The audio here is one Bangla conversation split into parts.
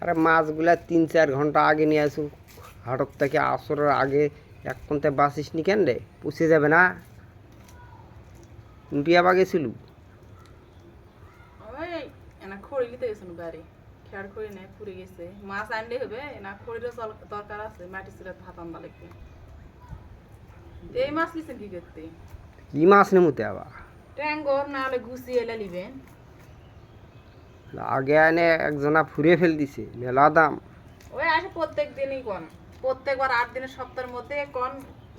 আরে মাছগুলা ৩-৪ ঘন্টা আগে নিয়ে আসু, হাটত থেকে আসরের আগে। এখনতে বাসিস নি কেন রে? পুষে যাবে না? উঠিয়া বা গেছিল। ওই এনা খড়ি লিতে গেছিল বাড়ি, খেয়ার খড়ি নাই পুড়ে গেছে। মাছ আনলে হবে না, খড়িরও দরকার আছে, মাটি ছিল ভাত আনবা লাগবে। এই মাছ লিছেন কি করতে? কি মাছ নেমুতে আবার? ট্যাঙ্গর না হলে ঘুষি এলে নিবেন। আগে আনে একজনা ফুরে ফেল দিছে, মেলা দাম। ওই আসে প্রত্যেক দিনই কোন, প্রত্যেকবার 8 দিনের সপ্তাহের মধ্যে কোন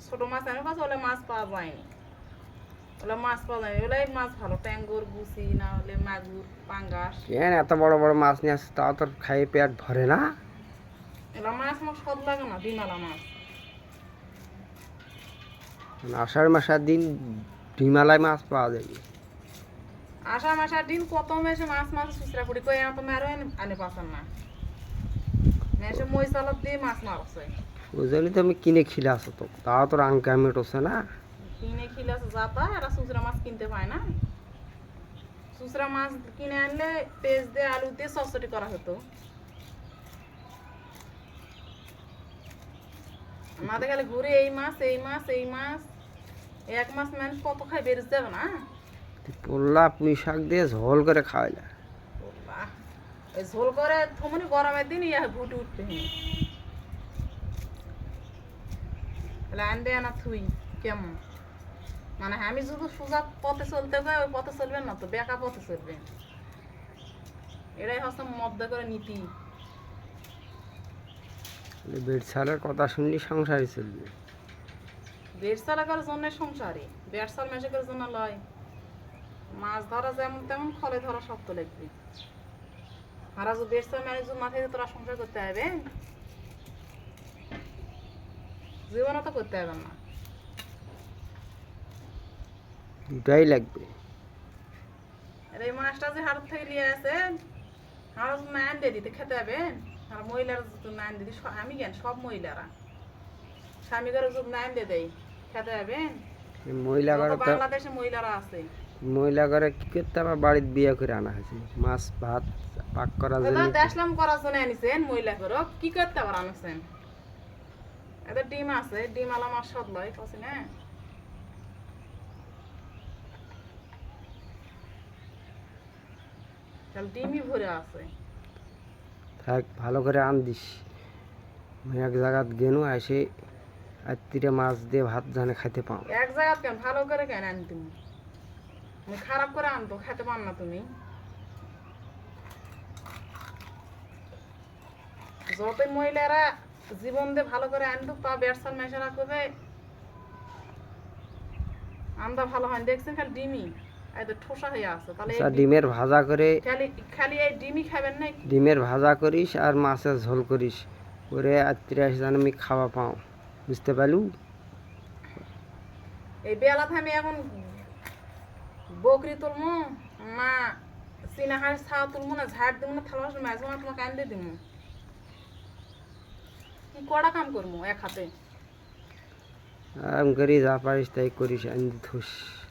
ছোট মাছ আনে পাশে, ওলে মাছ পাওয়া যায়নি। ওলে মাছ পাওয়া যায়নি, ওলাই মাছ ভালো, ট্যাঙ্গর গুছি না হলে মাগুর পাঙ্গাস। কেন এত বড় বড় মাছ নিয়ে আসছে, তাও তোর খাইয়ে পেট ভরে না? এলা মাছ আমার সদ লাগে না, ডিমালা মাছ। আষাঢ় মাসের দিন ডিমালায় মাছ পাওয়া যাবে। আষাঢ় মাসের দিন কত মেসে মাছ মাছ খুচরা করি কই তো মেরো আনে পাচান না। মেসে মই চালত দিয়ে মাছ মারছে। ওই জন্যই তো আমি কিনে খিলে আসো, তো তাও তোর আঙ্কা মেটোছে না। কিনে খিলাছে যাতা, এরা খুচরা মাছ কিনতে পায় না। খুচরা মাছ কিনে আনলে পেঁয়াজ দিয়ে আলু দিয়ে চচ্চড়ি করা হতো। আমাদের খালি ঘুরে এই মাছ এই মাছ এই মাছ, এক মাছ মানুষ কত খাই বেরিয়ে যাবে না। পোল্লা পুঁই শাক দিয়ে ঝোল করে খাওয়াইলা। বাহ, এই ঝোল করে থমনি গরমের দিন ইয়া ভুটি উঠবে। আনবে না থুই কেমন, মানে আমি শুধু সোজা পথে চলতে গেলে ওই পথে চলবেন না তো, বেকা পথে চলবে। এটাই হচ্ছে মদ্দা করে নীতি। বেড ছালের কথা শুনলি সংসারই চলবে। বেড়সালা করার জন্য সংসারে, বেড়সাল মেশাকের জন্য লয়। মাছ ধরা যেমন তেমন, ফলে ধরা শক্ত লাগবে। হারা যে বেড়সাল ম্যানেজ মাথায় দিয়ে তোরা সংসার করতে হবে, জীবনও তো করতে হবে না। দুটাই লাগবে। আর এই মাছটা যে হাড় থেকে নিয়ে আসে, হাড় নাইন দিয়ে দিতে খেতে হবে। আর মহিলারা যদি নাইন দিদি, আমি কেন সব মহিলারা স্বামী করে যদি নাইন দিয়ে দেয় খেতে হবে। মহিলা যত ঘরে তো, বাংলাদেশে মহিলারা আছে, মহিলা ঘরে কি করতে আবার বাড়িতে বিয়ে করে আনা হয়েছে মাছ ভাত পাক করার জন্য। দেশলাম করার জন্য আনিছেন মহিলা করে, কি করতে আবার আনছেন? এদের ডিম আছে, ডিম আলা মাছ সদ লয় কছি না। তাহলে ডিমই ভরে আছে। থাক ভালো করে আন দিস। আমি এক জায়গাত গেনু এসে আত্মীয় মাছ দিয়ে ভাত জানে খাইতে পাও। এক জায়গা কেন ভালো করে কেন আনি তুমি? আমি খারাপ করে আনতো খেতে পার না তুমি। যতই মহিলারা জীবন দিয়ে ভালো করে আনতো, তা ব্যবসার মেশারা করবে আন্দা ভালো হয়। দেখছেন খালি ডিমই এত ঠোসা হয়ে আছে, তাহলে আচ্ছা ডিমের ভাজা করে, খালি খালি এই ডিমই খাবেন না? ডিমের ভাজা করিস আর মাছের ঝোল করিস, করে আত্মীয় এসে যেন আমি খাওয়া পাও, বুঝতে পারলু? এই বেলাতে আমি এখন বকরি তুলমু না, চীনা হাঁড়ি ছাওয়া তুলমু না, ঝাড় দিব না, থালা বাসন মাঝে মাঝে তোমাকে আনতে দিব। কি কড়া কাম করবো এক হাতে? আরাম করি যা পারিস তাই করিস, আনি থুস।